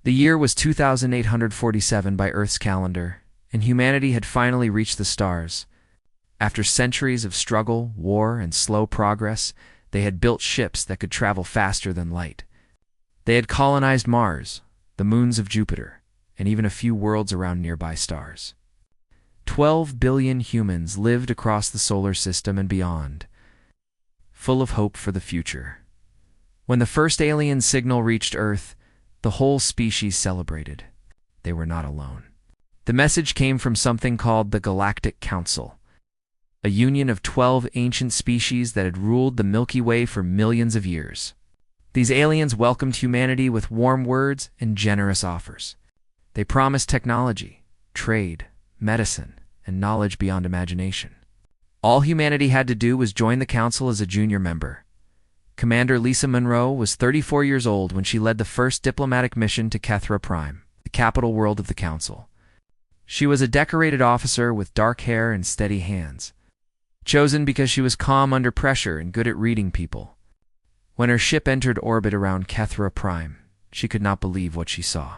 The year was 2847 by Earth's calendar, and humanity had finally reached the stars. After centuries of struggle, war, and slow progress, they had built ships that could travel faster than light. They had colonized Mars, the moons of Jupiter, and even a few worlds around nearby stars. 12 billion humans lived across the solar system and beyond, full of hope for the future. When the first alien signal reached Earth, the whole species celebrated. They were not alone. The message came from something called the Galactic Council, a union of 12 ancient species that had ruled the Milky Way for millions of years. These aliens welcomed humanity with warm words and generous offers. They promised technology, trade, medicine, and knowledge beyond imagination. All humanity had to do was join the council as a junior member. Commander Lisa Monroe was 34 years old when she led the first diplomatic mission to Kethra Prime, the capital world of the council. She was a decorated officer with dark hair and steady hands, chosen because she was calm under pressure and good at reading people. When her ship entered orbit around Kethra Prime, she could not believe what she saw.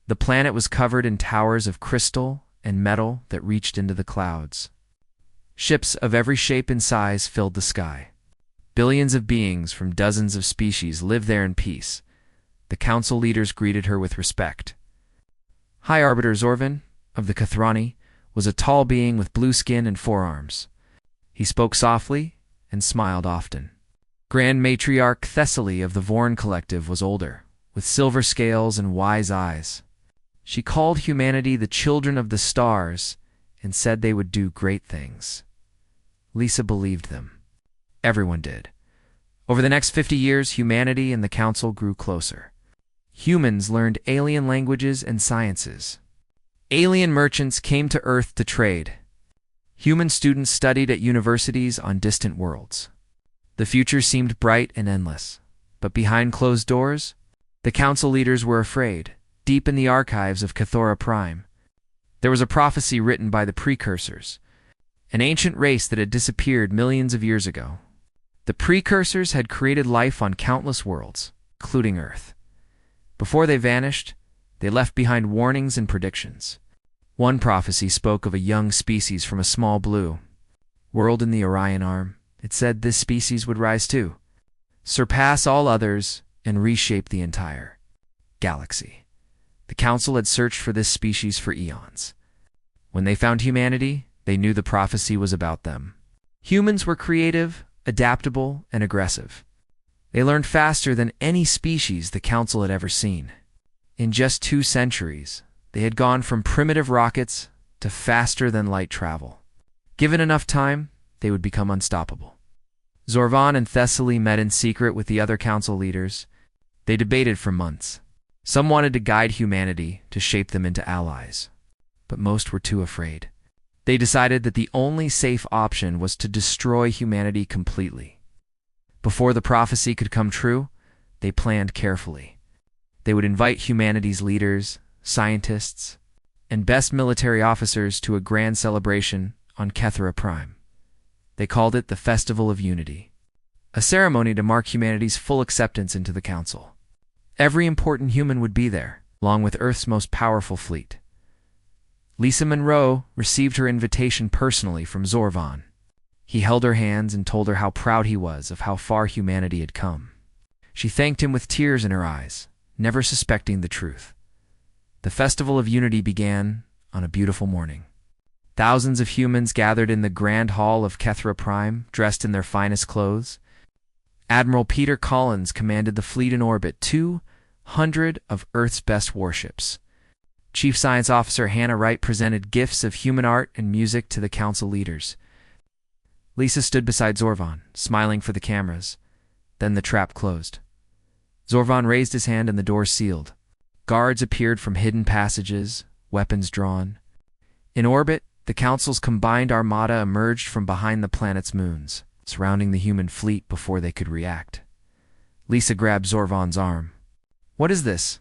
The planet was covered in towers of crystal and metal that reached into the clouds. Ships of every shape and size filled the sky. Billions of beings from dozens of species lived there in peace. The council leaders greeted her with respect. High Arbiter Zorvan, of the Kathrani, was a tall being with blue skin and forearms. He spoke softly and smiled often. Grand Matriarch Thessaly of the Vorn Collective was older, with silver scales and wise eyes. She called humanity the children of the stars and said they would do great things. Lisa believed them. Everyone did. Over the next 50 years, humanity and the council grew closer. Humans learned alien languages and sciences. Alien merchants came to Earth to trade. Human students studied at universities on distant worlds. The future seemed bright and endless, but behind closed doors, the council leaders were afraid. Deep in the archives of Kethra Prime, there was a prophecy written by the precursors, an ancient race that had disappeared millions of years ago. The precursors had created life on countless worlds, including Earth. Before they vanished, they left behind warnings and predictions. One prophecy spoke of a young species from a small blue world in the Orion Arm. It said this species would rise too, surpass all others, and reshape the entire galaxy. The council had searched for this species for eons. When they found humanity, they knew the prophecy was about them. Humans were creative, adaptable, and aggressive. They learned faster than any species the council had ever seen. In just 2 centuries, they had gone from primitive rockets to faster-than-light travel. Given enough time, they would become unstoppable. Zorvan and Thessaly met in secret with the other council leaders. They debated for months. Some wanted to guide humanity to shape them into allies, but most were too afraid. They decided that the only safe option was to destroy humanity completely. Before the prophecy could come true, they planned carefully. They would invite humanity's leaders, scientists, and best military officers to a grand celebration on Kethra Prime. They called it the Festival of Unity, a ceremony to mark humanity's full acceptance into the council. Every important human would be there, along with Earth's most powerful fleet. Lisa Monroe received her invitation personally from Zorvan. He held her hands and told her how proud he was of how far humanity had come. She thanked him with tears in her eyes, never suspecting the truth. The Festival of Unity began on a beautiful morning. Thousands of humans gathered in the Grand Hall of Kethra Prime, dressed in their finest clothes. Admiral Peter Collins commanded the fleet in orbit, 200 of Earth's best warships. Chief Science Officer Hannah Wright presented gifts of human art and music to the council leaders. Lisa stood beside Zorvan, smiling for the cameras. Then the trap closed. Zorvan raised his hand and the door sealed. Guards appeared from hidden passages, weapons drawn. In orbit, the council's combined armada emerged from behind the planet's moons, surrounding the human fleet before they could react. Lisa grabbed Zorvan's arm. "What is this?"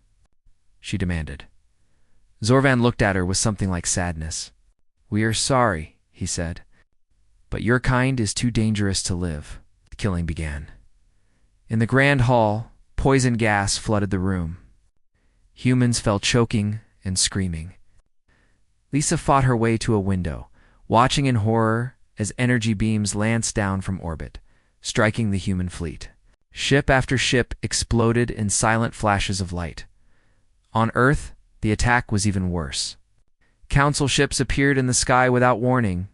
she demanded. Zorvan looked at her with something like sadness. "We are sorry," he said, "but your kind is too dangerous to live." The killing began. In the Grand Hall, poison gas flooded the room. Humans fell choking and screaming. Lisa fought her way to a window, watching in horror as energy beams lanced down from orbit, striking the human fleet. Ship after ship exploded in silent flashes of light. On Earth, the attack was even worse. Council ships appeared in the sky without warning.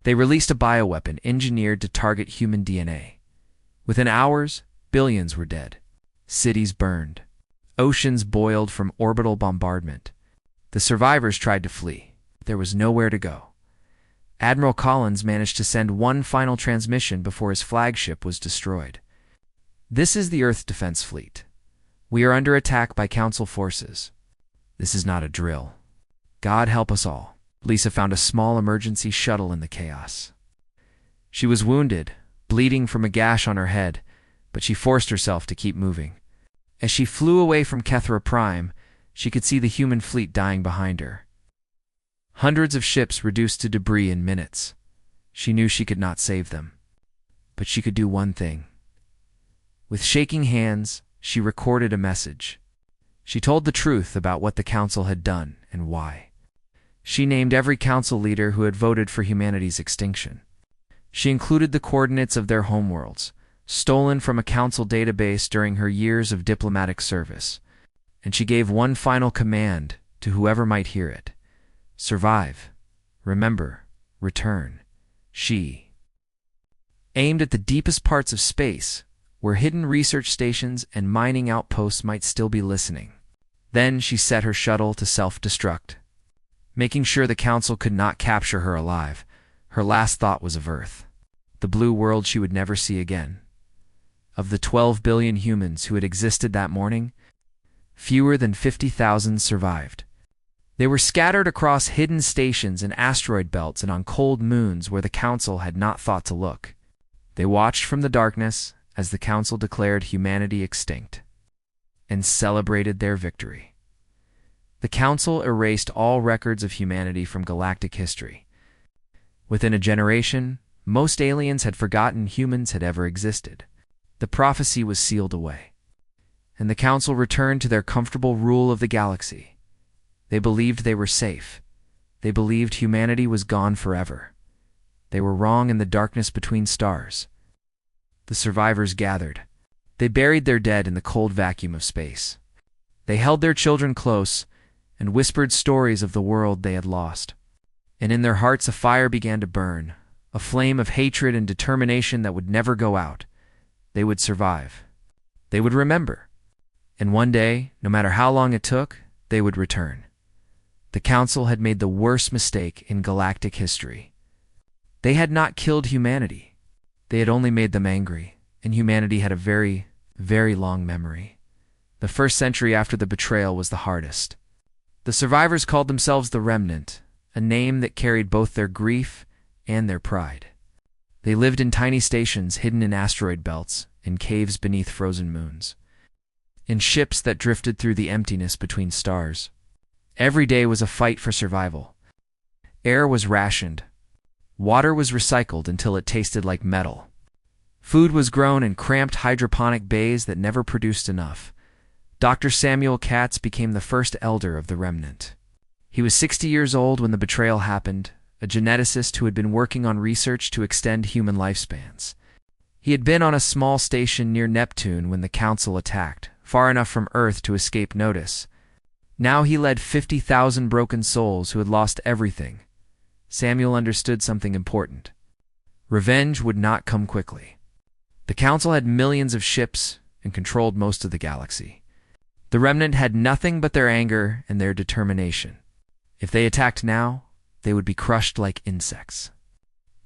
They released a bioweapon engineered to target human DNA. Within hours, billions were dead. Cities burned. Oceans boiled from orbital bombardment. The survivors tried to flee. There was nowhere to go. Admiral Collins managed to send one final transmission before his flagship was destroyed. "This is the Earth Defense Fleet. We are under attack by Council forces. This is not a drill. God help us all." Lisa found a small emergency shuttle in the chaos. She was wounded, bleeding from a gash on her head, but she forced herself to keep moving. As she flew away from Kethra Prime, she could see the human fleet dying behind her. Hundreds of ships reduced to debris in minutes. She knew she could not save them. But she could do one thing. With shaking hands, she recorded a message. She told the truth about what the Council had done and why. She named every Council leader who had voted for humanity's extinction. She included the coordinates of their homeworlds, stolen from a Council database during her years of diplomatic service. And she gave one final command to whoever might hear it. Survive. Remember. Return. She aimed at the deepest parts of space, where hidden research stations and mining outposts might still be listening. Then she set her shuttle to self-destruct. Making sure the Council could not capture her alive, her last thought was of Earth, the blue world she would never see again. Of the 12 billion humans who had existed that morning, fewer than 50,000 survived. They were scattered across hidden stations and asteroid belts and on cold moons where the Council had not thought to look. They watched from the darkness as the Council declared humanity extinct and celebrated their victory. The Council erased all records of humanity from galactic history. Within a generation, most aliens had forgotten humans had ever existed. The prophecy was sealed away, and the Council returned to their comfortable rule of the galaxy. They believed they were safe. They believed humanity was gone forever. They were wrong in the darkness between stars. The survivors gathered. They buried their dead in the cold vacuum of space. They held their children close and whispered stories of the world they had lost. And in their hearts a fire began to burn, a flame of hatred and determination that would never go out. They would survive. They would remember. And one day, no matter how long it took, they would return. The Council had made the worst mistake in galactic history. They had not killed humanity. They had only made them angry, and humanity had a very, very long memory. The first century after the betrayal was the hardest. The survivors called themselves the Remnant, a name that carried both their grief and their pride. They lived in tiny stations hidden in asteroid belts, in caves beneath frozen moons, in ships that drifted through the emptiness between stars. Every day was a fight for survival. Air was rationed. Water was recycled until it tasted like metal. Food was grown in cramped hydroponic bays that never produced enough. Dr. Samuel Katz became the first elder of the Remnant. He was 60 years old when the betrayal happened, a geneticist who had been working on research to extend human lifespans. He had been on a small station near Neptune when the Council attacked, far enough from Earth to escape notice. Now he led 50,000 broken souls who had lost everything. Samuel understood something important. Revenge would not come quickly. The Council had millions of ships and controlled most of the galaxy. The Remnant had nothing but their anger and their determination. If they attacked now, they would be crushed like insects.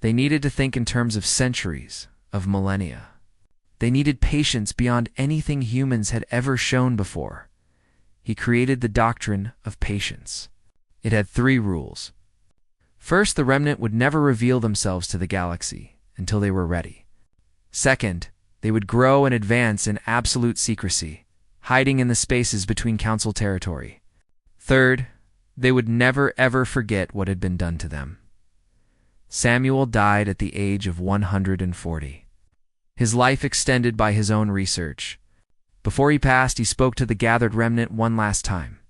They needed to think in terms of centuries, of millennia. They needed patience beyond anything humans had ever shown before. He created the doctrine of patience. It had 3 rules. First, the Remnant would never reveal themselves to the galaxy until they were ready. Second, they would grow and advance in absolute secrecy, hiding in the spaces between Council territory. Third, they would never ever forget what had been done to them. Samuel died at the age of 140. His life extended by his own research. Before he passed, he spoke to the gathered Remnant one last time.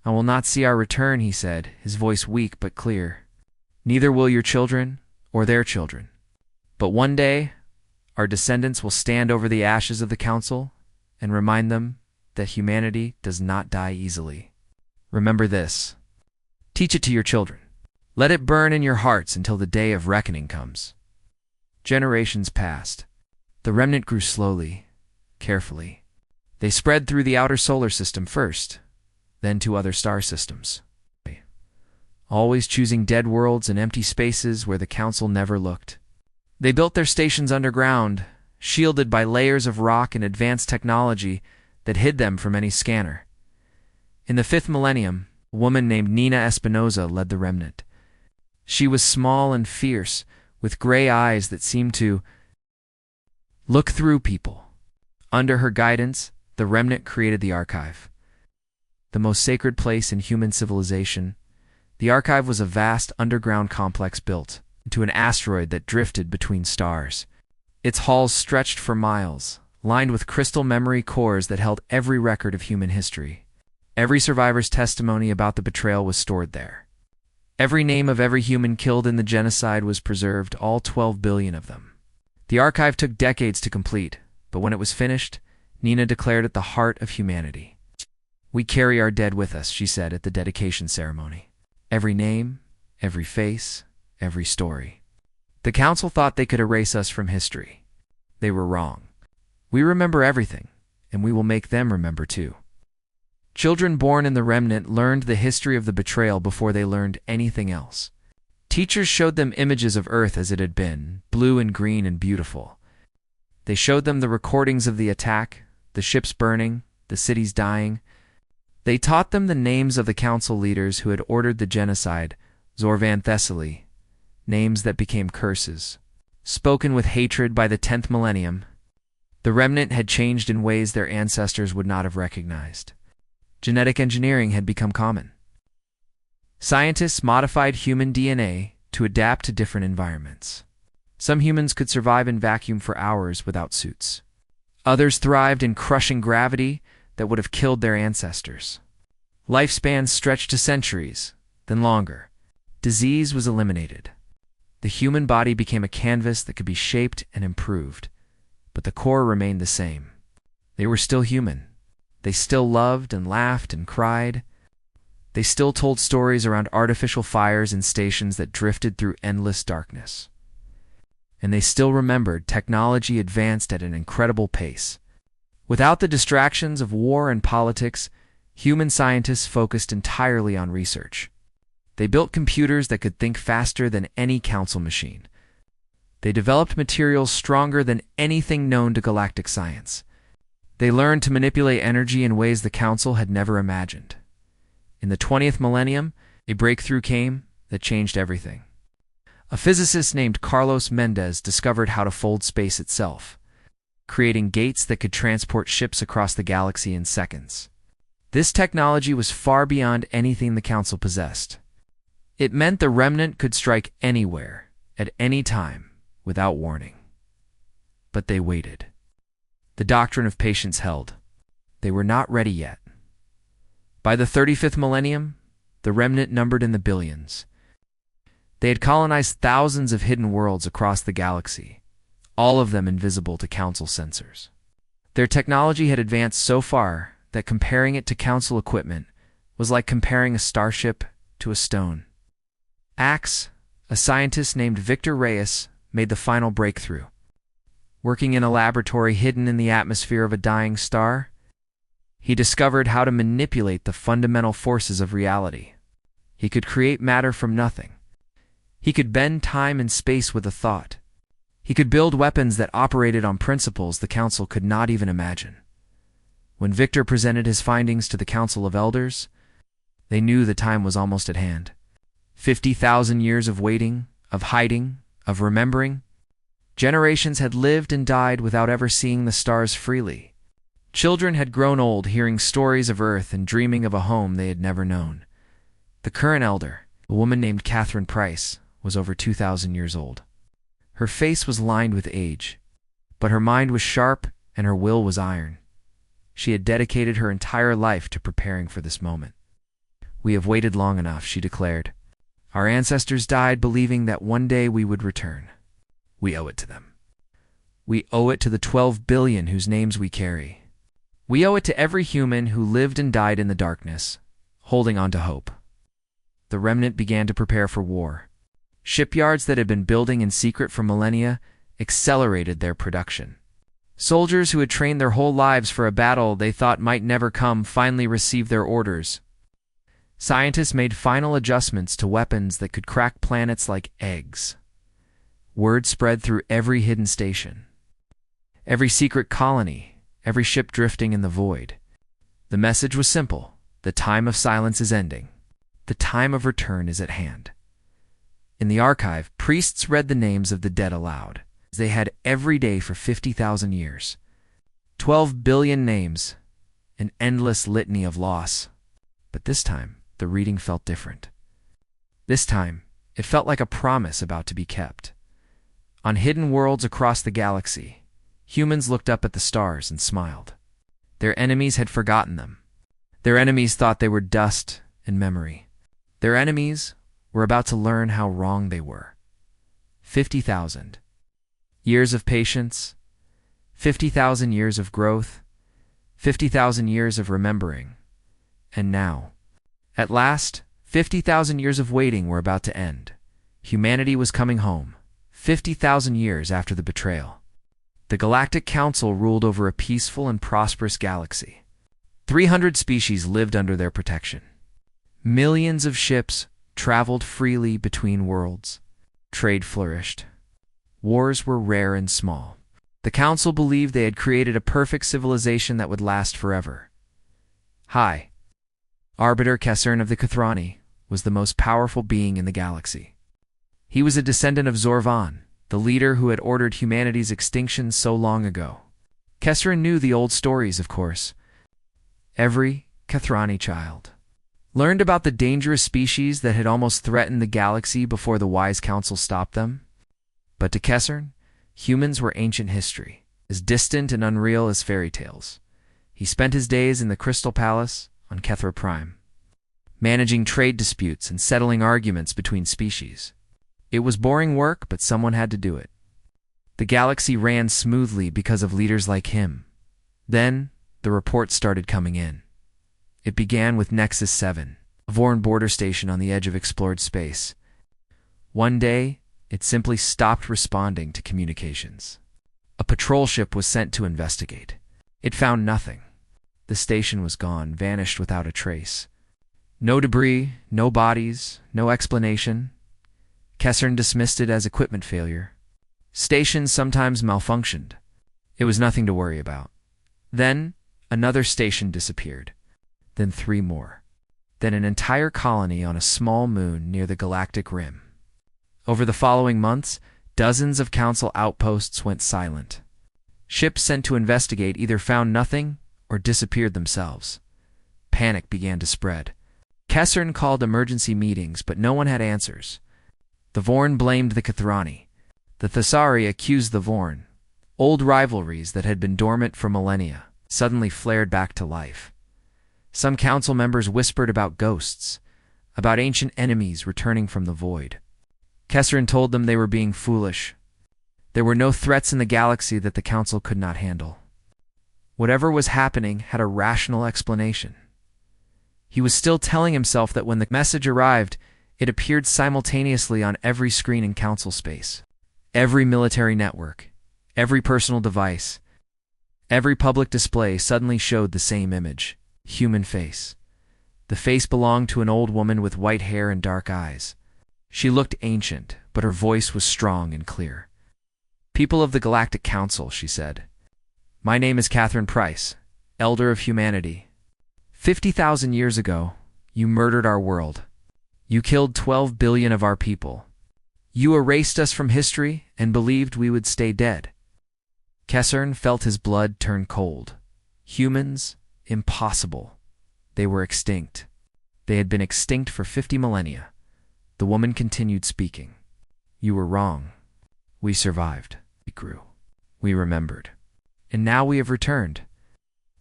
I will not see our return, he said, his voice weak but clear. Neither will your children or their children. But one day, our descendants will stand over the ashes of the council and remind them that humanity does not die easily. Remember this. Teach it to your children. Let it burn in your hearts until the day of reckoning comes. Generations passed. The remnant grew slowly, carefully. They spread through the outer solar system first, then to other star systems, always choosing dead worlds and empty spaces where the council never looked. They built their stations underground, shielded by layers of rock and advanced technology that hid them from any scanner. In the 5th millennium, a woman named Nina Espinosa led the remnant. She was small and fierce, with gray eyes that seemed to look through people. Under her guidance, the remnant created the archive, the most sacred place in human civilization. The archive was a vast underground complex built into an asteroid that drifted between stars. Its halls stretched for miles, lined with crystal memory cores that held every record of human history. Every survivor's testimony about the betrayal was stored there. Every name of every human killed in the genocide was preserved, all 12 billion of them. The archive took decades to complete, but when it was finished, Nina declared it the heart of humanity. We carry our dead with us, she said at the dedication ceremony. Every name, every face, every story. The council thought they could erase us from history. They were wrong. We remember everything, and we will make them remember too. Children born in the remnant learned the history of the betrayal before they learned anything else. Teachers showed them images of Earth as it had been, blue and green and beautiful. They showed them the recordings of the attack, the ships burning, the cities dying. They taught them the names of the council leaders who had ordered the genocide, Zorvan Thessaly, names that became curses. Spoken with hatred by the 10th millennium, the remnant had changed in ways their ancestors would not have recognized. Genetic engineering had become common. Scientists modified human DNA to adapt to different environments. Some humans could survive in vacuum for hours without suits. Others thrived in crushing gravity that would have killed their ancestors. Lifespans stretched to centuries, then longer. Disease was eliminated. The human body became a canvas that could be shaped and improved, but the core remained the same. They were still human. They still loved and laughed and cried. They still told stories around artificial fires in stations that drifted through endless darkness. And they still remembered technology advanced at an incredible pace. Without the distractions of war and politics, human scientists focused entirely on research. They built computers that could think faster than any council machine. They developed materials stronger than anything known to galactic science. They learned to manipulate energy in ways the council had never imagined. In the 20th millennium, a breakthrough came that changed everything. A physicist named Carlos Mendez discovered how to fold space itself, creating gates that could transport ships across the galaxy in seconds. This technology was far beyond anything the council possessed. It meant the remnant could strike anywhere, at any time, without warning. But they waited. The doctrine of patience held. They were not ready yet. By the 35th millennium, the remnant numbered in the billions. They had colonized thousands of hidden worlds across the galaxy, all of them invisible to council sensors. Their technology had advanced so far that comparing it to council equipment was like comparing a starship to a stone. Axe, a scientist named Victor Reyes, made the final breakthrough. Working in a laboratory hidden in the atmosphere of a dying star, he discovered how to manipulate the fundamental forces of reality. He could create matter from nothing. He could bend time and space with a thought. He could build weapons that operated on principles the council could not even imagine. When Victor presented his findings to the Council of Elders, they knew the time was almost at hand. 50,000 years of waiting, of hiding, of remembering. Generations had lived and died without ever seeing the stars freely. Children had grown old hearing stories of Earth and dreaming of a home they had never known. The current elder, a woman named Catherine Price, was over 2,000 years old. Her face was lined with age, but her mind was sharp and her will was iron. She had dedicated her entire life to preparing for this moment. "We have waited long enough," she declared. "Our ancestors died believing that one day we would return. We owe it to them. We owe it to the 12 billion whose names we carry. We owe it to every human who lived and died in the darkness, holding on to hope." The remnant began to prepare for war. Shipyards that had been building in secret for millennia accelerated their production. Soldiers who had trained their whole lives for a battle they thought might never come finally received their orders. Scientists made final adjustments to weapons that could crack planets like eggs. Word spread through every hidden station, every secret colony, every ship drifting in the void. The message was simple: the time of silence is ending. The time of return is at hand. In the archive, priests read the names of the dead aloud, as they had every day for 50,000 years. 12 billion names, an endless litany of loss. But this time, the reading felt different. This time, it felt like a promise about to be kept. On hidden worlds across the galaxy, humans looked up at the stars and smiled. Their enemies had forgotten them. Their enemies thought they were dust and memory. Their enemies were about to learn how wrong they were. 50,000 years of patience, 50,000 years of growth, 50,000 years of remembering. And now, at last, 50,000 years of waiting were about to end. Humanity was coming home, 50,000 years after the betrayal. The Galactic Council ruled over a peaceful and prosperous galaxy. 300 species lived under their protection. Millions of ships traveled freely between worlds. Trade flourished. Wars were rare and small. The Council believed they had created a perfect civilization that would last forever. High Arbiter Kesern of the Kathrani was the most powerful being in the galaxy. He was a descendant of Zorvan, the leader who had ordered humanity's extinction so long ago. Kesern knew the old stories, of course. Every Kathrani child learned about the dangerous species that had almost threatened the galaxy before the wise council stopped them. But to Kesern, humans were ancient history, as distant and unreal as fairy tales. He spent his days in the Crystal Palace on Kethra Prime, managing trade disputes and settling arguments between species. It was boring work, but someone had to do it. The galaxy ran smoothly because of leaders like him. Then, the reports started coming in. It began with Nexus 7, a Vorn border station on the edge of explored space. One day, it simply stopped responding to communications. A patrol ship was sent to investigate. It found nothing. The station was gone, vanished without a trace. No debris, no bodies, no explanation. Kesern dismissed it as equipment failure. Stations sometimes malfunctioned. It was nothing to worry about. Then, another station disappeared. Then 3 more. Then an entire colony on a small moon near the galactic rim. Over the following months, dozens of council outposts went silent. Ships sent to investigate either found nothing or disappeared themselves. Panic began to spread. Kesern called emergency meetings, but no one had answers. The Vorn blamed the Kathrani. The Thessari accused the Vorn. Old rivalries that had been dormant for millennia suddenly flared back to life. Some council members whispered about ghosts, about ancient enemies returning from the void. Kesern told them they were being foolish. There were no threats in the galaxy that the council could not handle. Whatever was happening had a rational explanation. He was still telling himself that when the message arrived, it appeared simultaneously on every screen in council space. Every military network, every personal device, every public display suddenly showed the same image. Human face. The face belonged to an old woman with white hair and dark eyes. She looked ancient, but her voice was strong and clear. "People of the Galactic Council," she said. "My name is Catherine Price, Elder of Humanity. 50,000 years ago, you murdered our world. You killed 12 billion of our people. You erased us from history and believed we would stay dead." Kesern felt his blood turn cold. Humans? Impossible. They were extinct. They had been extinct for 50 millennia. The woman continued speaking. "You were wrong. We survived. We grew. We remembered. And now we have returned."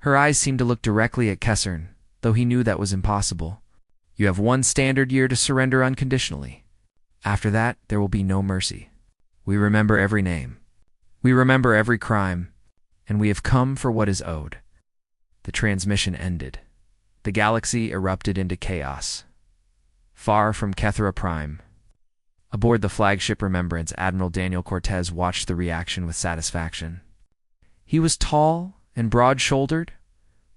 Her eyes seemed to look directly at Kesern, though he knew that was impossible. You have one standard year to surrender unconditionally. After that, there will be no mercy. We remember every name. We remember every crime, and we have come for what is owed." The transmission ended. The galaxy erupted into chaos. Far from Kethra Prime, aboard the flagship Remembrance, Admiral Daniel Cortez watched the reaction with satisfaction. He was tall and broad-shouldered,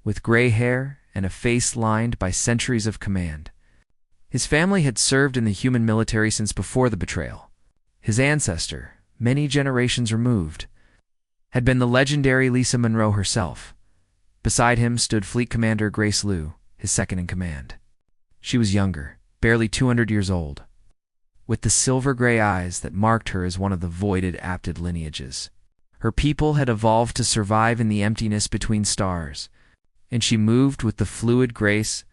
with gray hair and a face lined by centuries of command. His family had served in the human military since before the betrayal. His ancestor, many generations removed, had been the legendary Lisa Monroe herself. Beside him stood Fleet Commander Grace Liu, his second-in-command. She was younger, barely 200 years old, with the silver-gray eyes that marked her as one of the voided Aptid lineages. Her people had evolved to survive in the emptiness between stars, and she moved with the fluid grace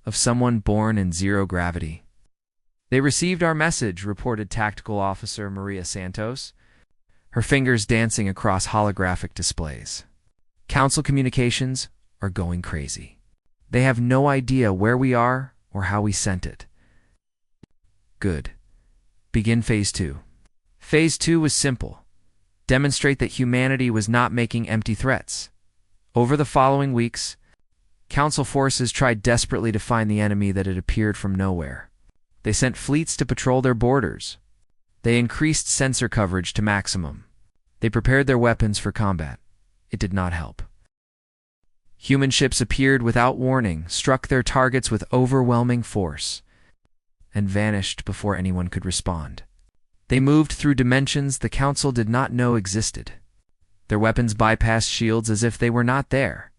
of someone born in zero gravity. "They received our message," reported Tactical Officer Maria Santos, her fingers dancing across holographic displays. "Council communications are going crazy. They have no idea where we are or how we sent it." "Good. Begin Phase 2. Phase 2 was simple. Demonstrate that humanity was not making empty threats. Over the following weeks, Council forces tried desperately to find the enemy that had appeared from nowhere. They sent fleets to patrol their borders. They increased sensor coverage to maximum. They prepared their weapons for combat. It did not help. Human ships appeared without warning, struck their targets with overwhelming force, and vanished before anyone could respond. They moved through dimensions the Council did not know existed. Their weapons bypassed shields as if they were not there.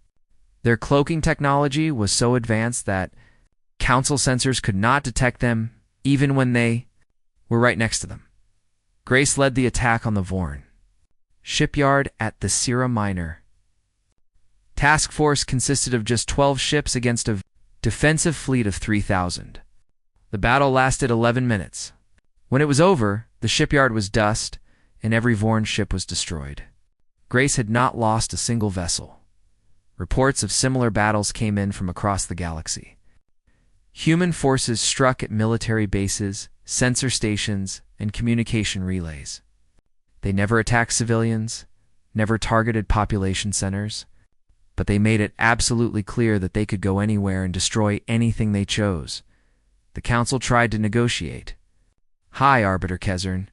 Their cloaking technology was so advanced that Council sensors could not detect them, even when they were right next to them. Grace led the attack on the Vorn shipyard at the Sierra Minor. Task force consisted of just 12 ships against a defensive fleet of 3,000. The battle lasted 11 minutes. When it was over, the shipyard was dust, and every Vorn ship was destroyed. Grace had not lost a single vessel. Reports of similar battles came in from across the galaxy. Human forces struck at military bases, sensor stations, and communication relays. They never attacked civilians, never targeted population centers, but they made it absolutely clear that they could go anywhere and destroy anything they chose. The Council tried to negotiate. High Arbiter Kezern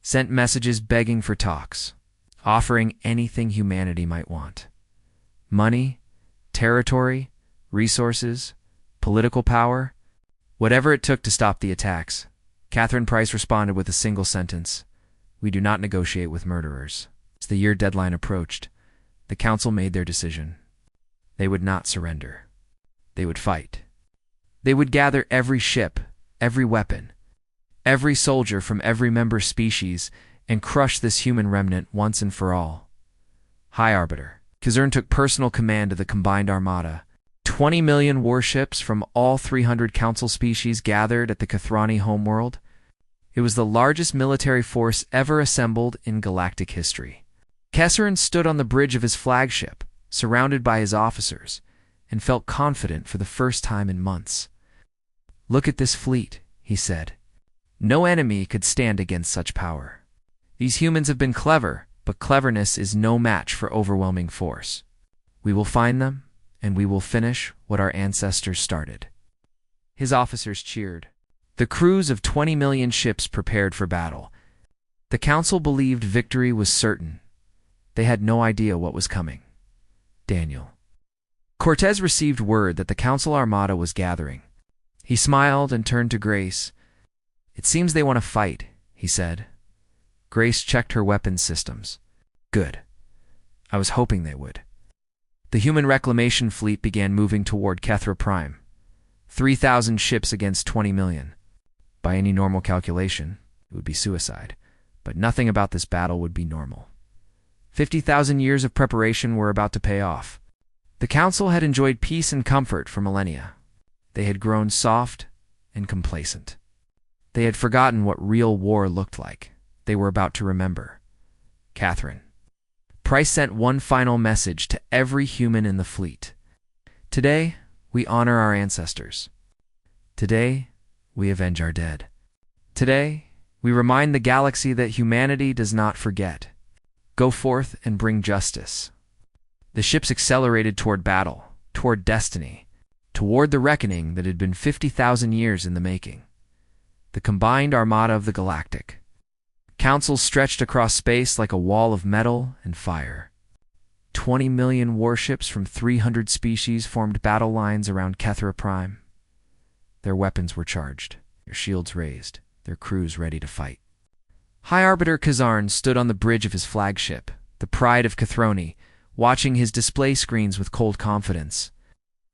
sent messages begging for talks, offering anything humanity might want. Money, territory, resources, political power, whatever it took to stop the attacks. Catherine Price responded with a single sentence: "We do not negotiate with murderers." As the year deadline approached, the Council made their decision. They would not surrender. They would fight. They would gather every ship, every weapon, every soldier from every member species, and crush this human remnant once and for all. High Arbiter Kezern took personal command of the combined armada. 20 million warships from all 300 Council species gathered at the Kathrani homeworld. It was the largest military force ever assembled in galactic history. Kezern stood on the bridge of his flagship, surrounded by his officers, and felt confident for the first time in months. "Look at this fleet," he said. "No enemy could stand against such power. These humans have been clever, but cleverness is no match for overwhelming force. We will find them, and we will finish what our ancestors started." His officers cheered. The crews of 20 million ships prepared for battle. The Council believed victory was certain. They had no idea what was coming. Daniel Cortez received word that the Council armada was gathering. He smiled and turned to Grace. "It seems they want to fight," he said. Grace checked her weapons systems. "Good. I was hoping they would." The human reclamation fleet began moving toward Kethra Prime. 3,000 ships against 20 million. By any normal calculation, it would be suicide, but nothing about this battle would be normal. 50,000 years of preparation were about to pay off. The Council had enjoyed peace and comfort for millennia. They had grown soft and complacent. They had forgotten what real war looked like. They were about to remember. Catherine Price sent one final message to every human in the fleet. "Today, we honor our ancestors. Today, we avenge our dead. Today, we remind the galaxy that humanity does not forget. Go forth and bring justice. The ships accelerated toward battle, toward destiny, toward the reckoning that had been 50,000 years in the making. The combined armada of the Galactic Council stretched across space like a wall of metal and fire. 20 million warships from 300 species formed battle lines around Kethra Prime. Their weapons were charged, their shields raised, their crews ready to fight. High Arbiter Kazarn stood on the bridge of his flagship, the pride of Kathroni, watching his display screens with cold confidence.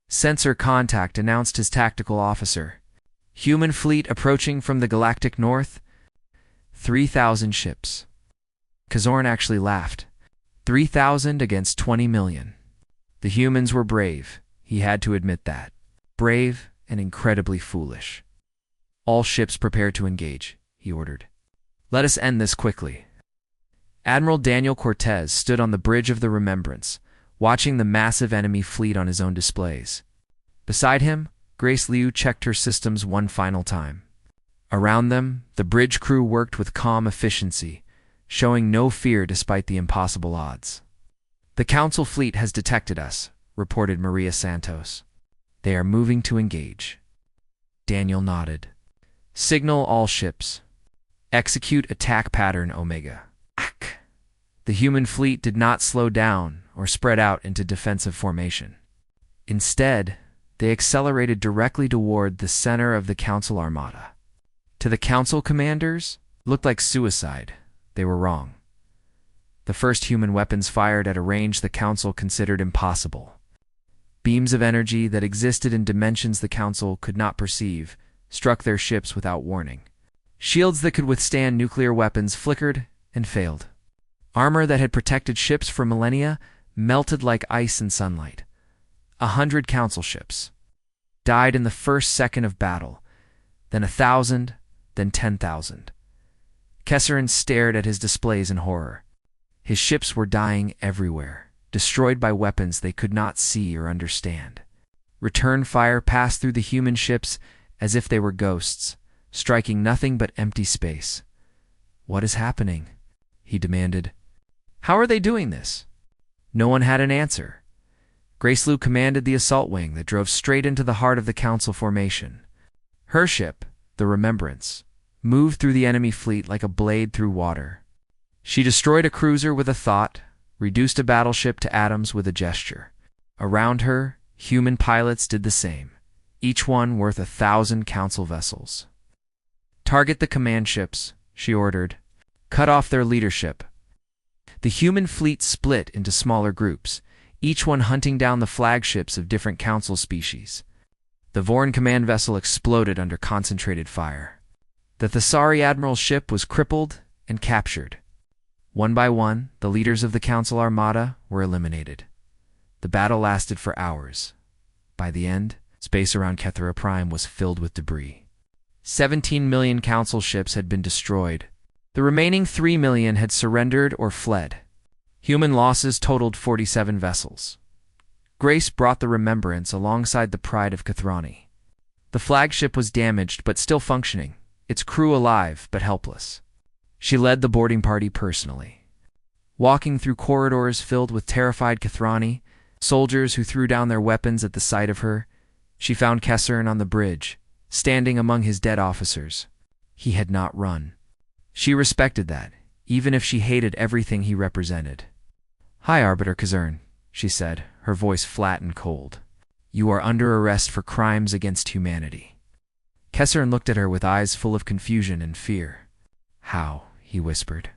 Sensor contact announced his tactical officer. Human fleet approaching from the galactic north. 3,000 ships. Kazorn actually laughed. 3,000 against 20 million. The humans were brave, he had to admit that. Brave and incredibly foolish. All ships prepare to engage, he ordered. Let us end this quickly. Admiral Daniel Cortez stood on the bridge of the Remembrance, watching the massive enemy fleet on his own displays. Beside him, Grace Liu checked her systems one final time. Around them, the bridge crew worked with calm efficiency, showing no fear despite the impossible odds. The Council fleet has detected us, reported Maria Santos. They are moving to engage. Daniel nodded. Signal all ships. Execute attack pattern Omega. The human fleet did not slow down or spread out into defensive formation. Instead, they accelerated directly toward the center of the Council armada. To the Council commanders, it looked like suicide. They were wrong. The first human weapons fired at a range the Council considered impossible. Beams of energy that existed in dimensions the Council could not perceive struck their ships without warning. Shields that could withstand nuclear weapons flickered and failed. Armor that had protected ships for millennia melted like ice in sunlight. 100 Council ships died in the first second of battle, then 1,000, then 10,000. Kesserin stared at his displays in horror. His ships were dying everywhere, destroyed by weapons they could not see or understand. Return fire passed through the human ships as if they were ghosts, striking nothing but empty space. What is happening? He demanded. How are they doing this? No one had an answer. Grace-Lu commanded the assault wing that drove straight into the heart of the Council formation. Her ship, the Remembrance, moved through the enemy fleet like a blade through water. She destroyed a cruiser with a thought, reduced a battleship to atoms with a gesture. Around her, human pilots did the same, each one worth 1,000 Council vessels. Target the command ships, she ordered. Cut off their leadership. The human fleet split into smaller groups, each one hunting down the flagships of different Council species. The Vorn command vessel exploded under concentrated fire. The Thessari admiral's ship was crippled and captured. One by one, the leaders of the Council armada were eliminated. The battle lasted for hours. By the end, space around Kethra Prime was filled with debris. 17 million Council ships had been destroyed. The remaining 3 million had surrendered or fled. Human losses totaled 47 vessels. Grace brought the Remembrance alongside the Pride of Kathrani. The flagship was damaged but still functioning, its crew alive but helpless. She led the boarding party personally. Walking through corridors filled with terrified Kathrani, soldiers who threw down their weapons at the sight of her, she found Kesserin on the bridge, standing among his dead officers. He had not run. She respected that, even if she hated everything he represented. Hi, Arbiter Kazern, she said, her voice flat and cold. You are under arrest for crimes against humanity. Kesserin looked at her with eyes full of confusion and fear. How? He whispered.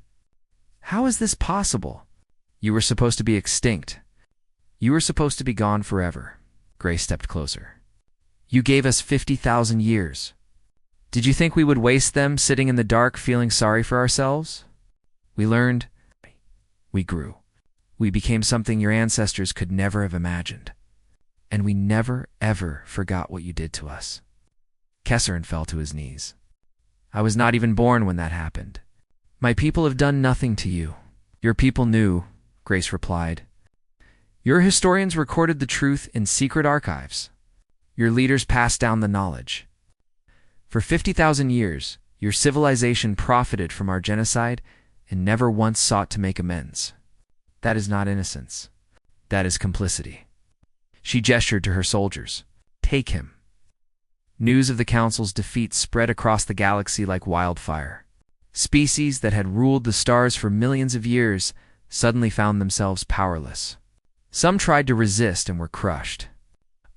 How is this possible? You were supposed to be extinct. You were supposed to be gone forever. Grace stepped closer. You gave us 50,000 years. Did you think we would waste them sitting in the dark feeling sorry for ourselves? We learned. We grew. We became something your ancestors could never have imagined. And we never, ever forgot what you did to us. Kesserin fell to his knees. I was not even born when that happened. My people have done nothing to you. Your people knew, Grace replied. Your historians recorded the truth in secret archives. Your leaders passed down the knowledge. For 50,000 years, your civilization profited from our genocide and never once sought to make amends. That is not innocence. That is complicity. She gestured to her soldiers. Take him. News of the Council's defeat spread across the galaxy like wildfire. Species that had ruled the stars for millions of years suddenly found themselves powerless. Some tried to resist and were crushed.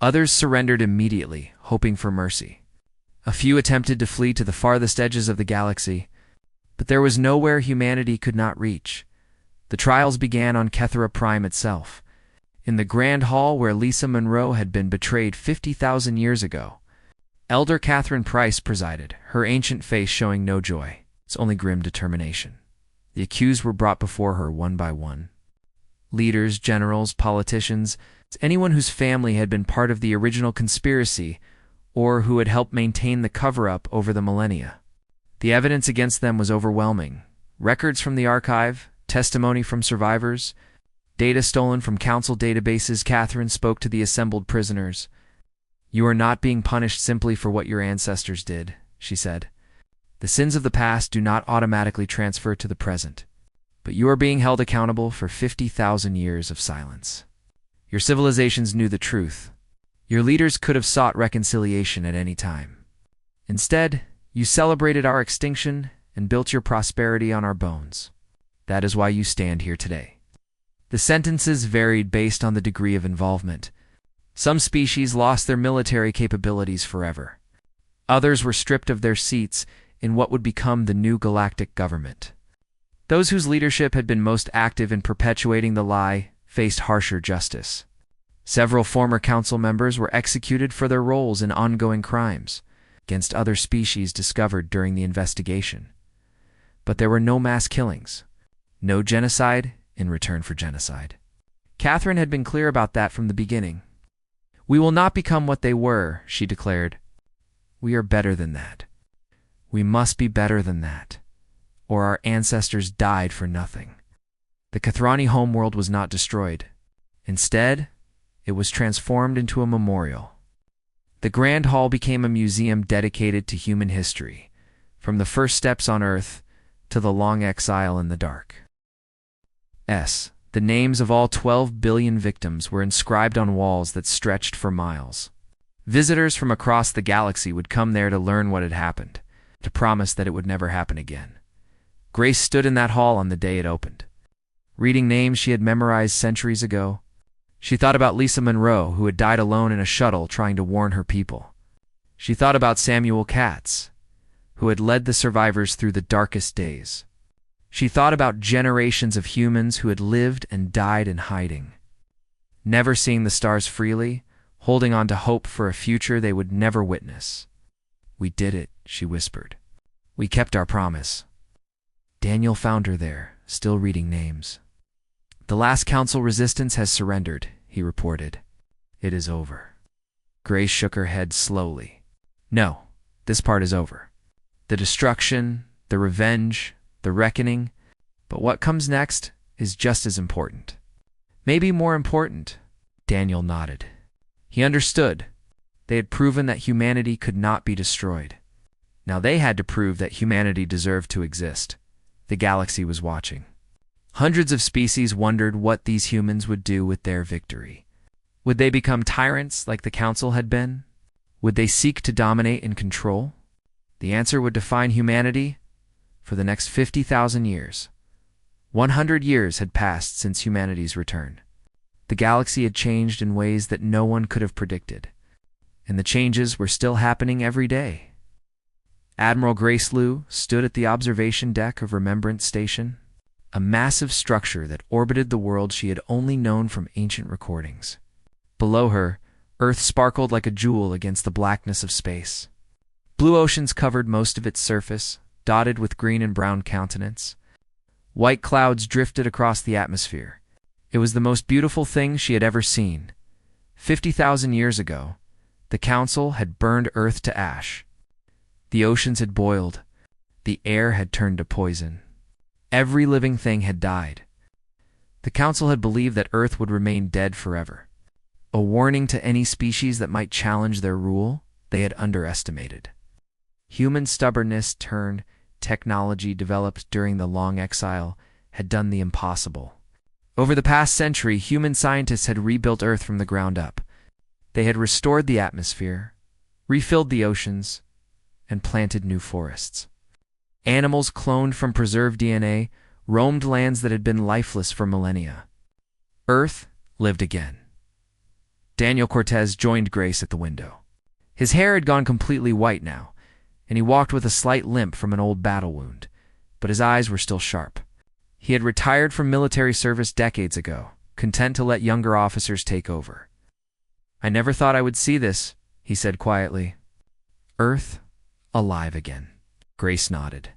Others surrendered immediately, hoping for mercy. A few attempted to flee to the farthest edges of the galaxy, but there was nowhere humanity could not reach. The trials began on Kethera Prime itself, in the Grand Hall where Lisa Monroe had been betrayed 50,000 years ago. Elder Catherine Price presided, her ancient face showing no joy, its only grim determination. The accused were brought before her one by one. Leaders, generals, politicians, anyone whose family had been part of the original conspiracy or who had helped maintain the cover-up over the millennia. The evidence against them was overwhelming. Records from the archive, testimony from survivors, data stolen from council databases. Catherine spoke to the assembled prisoners. You are not being punished simply for what your ancestors did, she said. The sins of the past do not automatically transfer to the present, but you are being held accountable for 50,000 years of silence. Your civilizations knew the truth. Your leaders could have sought reconciliation at any time. Instead, you celebrated our extinction and built your prosperity on our bones. That is why you stand here today. The sentences varied based on the degree of involvement. Some species lost their military capabilities forever. Others were stripped of their seats in what would become the new galactic government. Those whose leadership had been most active in perpetuating the lie faced harsher justice. Several former council members were executed for their roles in ongoing crimes against other species discovered during the investigation. But there were no mass killings, no genocide in return for genocide. Catherine had been clear about that from the beginning. We will not become what they were, she declared. We are better than that. We must be better than that, or our ancestors died for nothing. The Kathrani homeworld was not destroyed. Instead, it was transformed into a memorial. The Grand Hall became a museum dedicated to human history, from the first steps on Earth to the long exile in the dark. The names of all 12 billion victims were inscribed on walls that stretched for miles. Visitors from across the galaxy would come there to learn what had happened, to promise that it would never happen again. Grace stood in that hall on the day it opened. Reading names she had memorized centuries ago, she thought about Lisa Monroe, who had died alone in a shuttle trying to warn her people. She thought about Samuel Katz, who had led the survivors through the darkest days. She thought about generations of humans who had lived and died in hiding, never seeing the stars freely, holding on to hope for a future they would never witness. We did it, she whispered. We kept our promise. Daniel found her there, still reading names. The last council resistance has surrendered, he reported. It is over. Grace shook her head slowly. No, this part is over. The destruction, the revenge, the reckoning, but what comes next is just as important. Maybe more important. Daniel nodded. He understood. They had proven that humanity could not be destroyed. Now they had to prove that humanity deserved to exist. The galaxy was watching. Hundreds of species wondered what these humans would do with their victory. Would they become tyrants like the Council had been? Would they seek to dominate and control? The answer would define humanity for the next 50,000 years. 100 years had passed since humanity's return. The galaxy had changed in ways that no one could have predicted, and the changes were still happening every day. Admiral Grace Liu stood at the observation deck of Remembrance Station, a massive structure that orbited the world she had only known from ancient recordings. Below her, Earth sparkled like a jewel against the blackness of space. Blue oceans covered most of its surface, dotted with green and brown continents. White clouds drifted across the atmosphere. It was the most beautiful thing she had ever seen. 50,000 years ago, the Council had burned Earth to ash. The oceans had boiled. The air had turned to poison. Every living thing had died. The Council had believed that Earth would remain dead forever. A warning to any species that might challenge their rule they had underestimated. Human stubbornness turned technology developed during the long exile had done the impossible. Over the past century, human scientists had rebuilt Earth from the ground up. They had restored the atmosphere, refilled the oceans, and planted new forests. Animals cloned from preserved DNA roamed lands that had been lifeless for millennia. Earth lived again. Daniel Cortez joined Grace at the window. His hair had gone completely white now, and he walked with a slight limp from an old battle wound, but his eyes were still sharp. He had retired from military service decades ago, content to let younger officers take over. "I never thought I would see this," he said quietly. "Earth alive again." Grace nodded.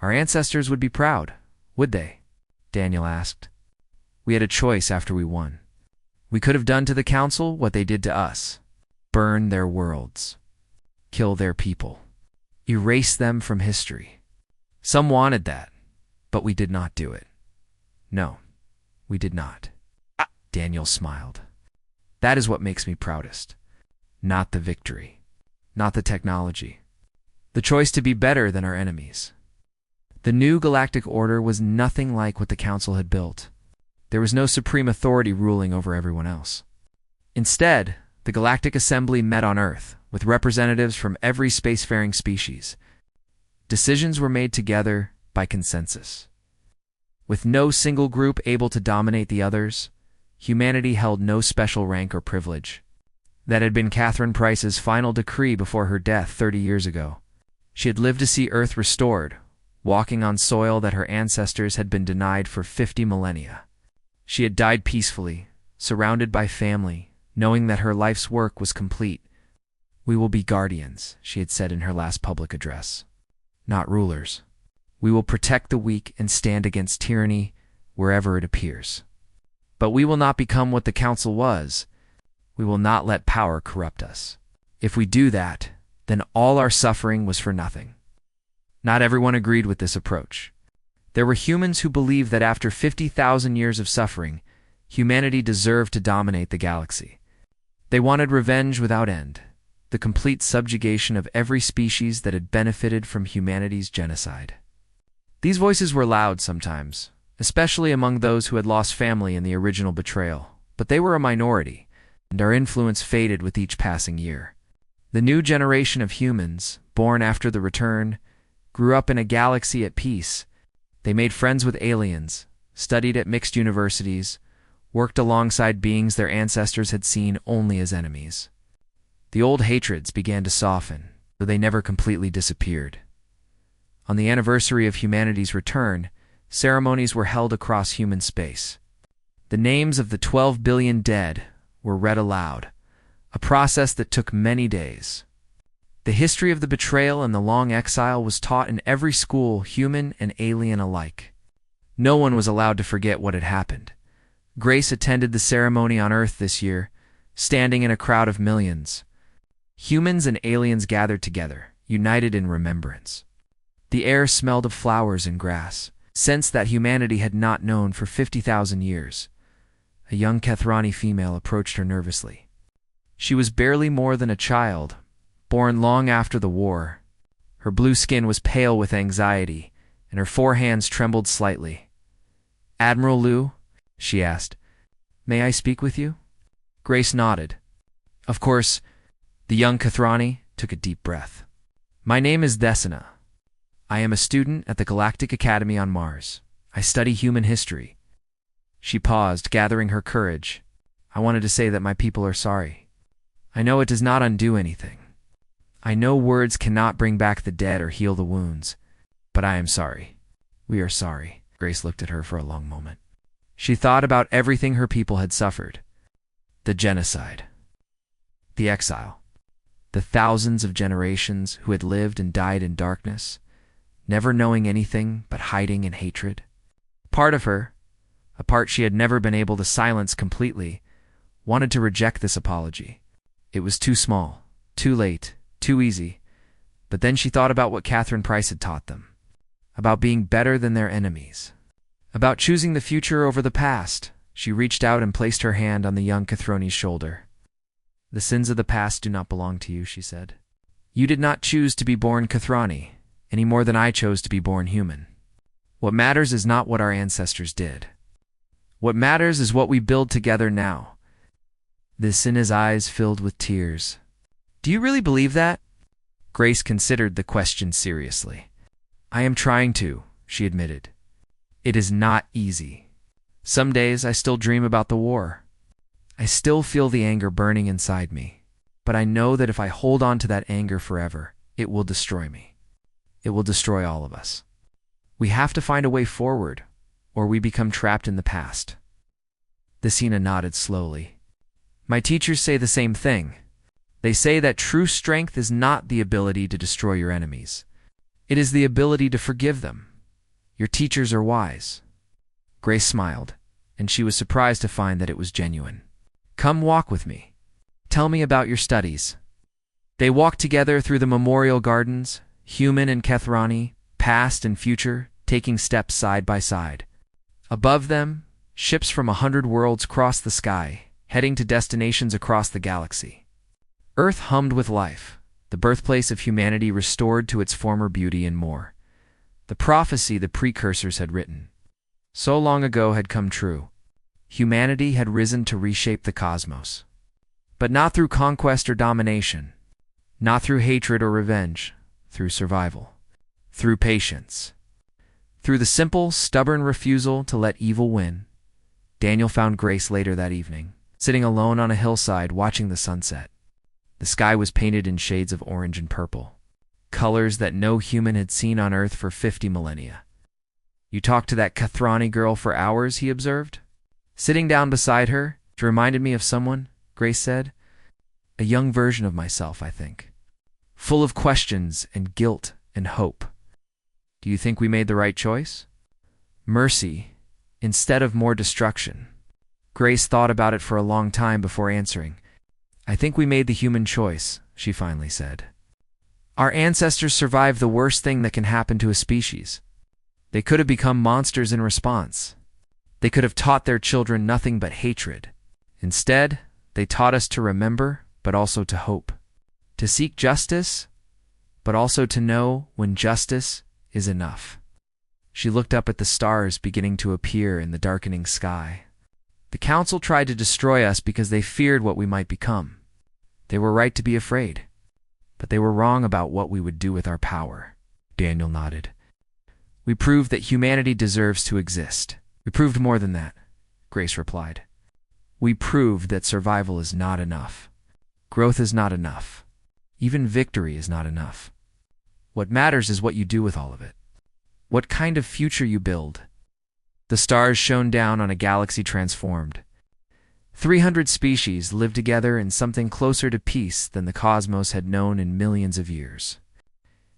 "Our ancestors would be proud, would they?" Daniel asked. "We had a choice after we won. We could have done to the Council what they did to us. Burn their worlds. Kill their people. Erase them from history. Some wanted that, but we did not do it. No, we did not." Daniel smiled. "That is what makes me proudest. Not the victory. Not the technology. The choice to be better than our enemies." The new galactic order was nothing like what the Council had built. There was no supreme authority ruling over everyone else. Instead, the Galactic Assembly met on Earth, with representatives from every spacefaring species. Decisions were made together by consensus. With no single group able to dominate the others, humanity held no special rank or privilege. That had been Catherine Price's final decree before her death 30 years ago. She had lived to see Earth restored, walking on soil that her ancestors had been denied for 50 millennia. She had died peacefully, surrounded by family, knowing that her life's work was complete. "We will be guardians," she had said in her last public address. "Not rulers. We will protect the weak and stand against tyranny wherever it appears. But we will not become what the Council was. We will not let power corrupt us. If we do that, then all our suffering was for nothing." Not everyone agreed with this approach. There were humans who believed that after 50,000 years of suffering, humanity deserved to dominate the galaxy. They wanted revenge without end, the complete subjugation of every species that had benefited from humanity's genocide. These voices were loud sometimes, especially among those who had lost family in the original betrayal, but they were a minority, and our influence faded with each passing year. The new generation of humans, born after the return, grew up in a galaxy at peace. They made friends with aliens, studied at mixed universities, worked alongside beings their ancestors had seen only as enemies. The old hatreds began to soften, though they never completely disappeared. On the anniversary of humanity's return, ceremonies were held across human space. The names of the 12 billion dead were read aloud, a process that took many days. The history of the betrayal and the long exile was taught in every school, human and alien alike. No one was allowed to forget what had happened. Grace attended the ceremony on Earth this year, standing in a crowd of millions. Humans and aliens gathered together, united in remembrance. The air smelled of flowers and grass, scents that humanity had not known for 50,000 years. A young Kethrani female approached her nervously. She was barely more than a child, born long after the war. Her blue skin was pale with anxiety, and her four hands trembled slightly. "Admiral Liu?" she asked. "May I speak with you?" Grace nodded. "Of course." The young Kethrani took a deep breath. "My name is Desina. I am a student at the Galactic Academy on Mars. I study human history." She paused, gathering her courage. "I wanted to say that my people are sorry. I know it does not undo anything. I know words cannot bring back the dead or heal the wounds, but I am sorry. We are sorry." Grace looked at her for a long moment. She thought about everything her people had suffered. The genocide. The exile. The thousands of generations who had lived and died in darkness, never knowing anything but hiding in hatred. Part of her, a part she had never been able to silence completely, wanted to reject this apology. It was too small, too late, too easy. But then she thought about what Catherine Price had taught them, about being better than their enemies, about choosing the future over the past. She reached out and placed her hand on the young Kethroni's shoulder. "The sins of the past do not belong to you," she said. You did not choose to be born Kathrani, any more than I chose to be born human. What matters is not what our ancestors did. What matters is what we build together now." This in his eyes filled with tears. "Do you really believe that?" Grace considered the question seriously. "I am trying to," she admitted. "It is not easy. Some days I still dream about the war. I still feel the anger burning inside me. But I know that if I hold on to that anger forever, it will destroy me. It will destroy all of us. We have to find a way forward, or we become trapped in the past." The Sina nodded slowly. "My teachers say the same thing. They say that true strength is not the ability to destroy your enemies. It is the ability to forgive them. Your teachers are wise." Grace smiled, and she was surprised to find that it was genuine. "Come walk with me. Tell me about your studies." They walked together through the memorial gardens, human and Kathrani, past and future, taking steps side by side. Above them, ships from 100 worlds crossed the sky, heading to destinations across the galaxy. Earth hummed with life, the birthplace of humanity restored to its former beauty and more. The prophecy the precursors had written so long ago had come true. Humanity had risen to reshape the cosmos. But not through conquest or domination, not through hatred or revenge, through survival, through patience. Through the simple, stubborn refusal to let evil win. Daniel found Grace later that evening, sitting alone on a hillside watching the sunset. The sky was painted in shades of orange and purple, colors that no human had seen on Earth for 50 millennia. "You talked to that Kathrani girl for hours," he observed. Sitting down beside her, she reminded me of someone, Grace said. "A young version of myself, I think. Full of questions and guilt and hope." "Do you think we made the right choice?" "Mercy, instead of more destruction." Grace thought about it for a long time before answering. "I think we made the human choice," she finally said. "Our ancestors survived the worst thing that can happen to a species. They could have become monsters in response. They could have taught their children nothing but hatred. Instead, they taught us to remember, but also to hope. To seek justice, but also to know when justice is enough." She looked up at the stars beginning to appear in the darkening sky. "The Council tried to destroy us because they feared what we might become. They were right to be afraid. But they were wrong about what we would do with our power." Daniel nodded. "We proved that humanity deserves to exist." "We proved more than that," Grace replied. "We proved that survival is not enough. Growth is not enough. Even victory is not enough. What matters is what you do with all of it. What kind of future you build." The stars shone down on a galaxy transformed. 300 species lived together in something closer to peace than the cosmos had known in millions of years.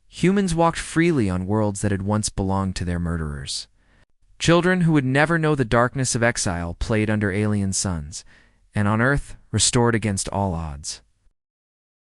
Humans walked freely on worlds that had once belonged to their murderers. Children who would never know the darkness of exile played under alien suns, and on Earth, restored against all odds.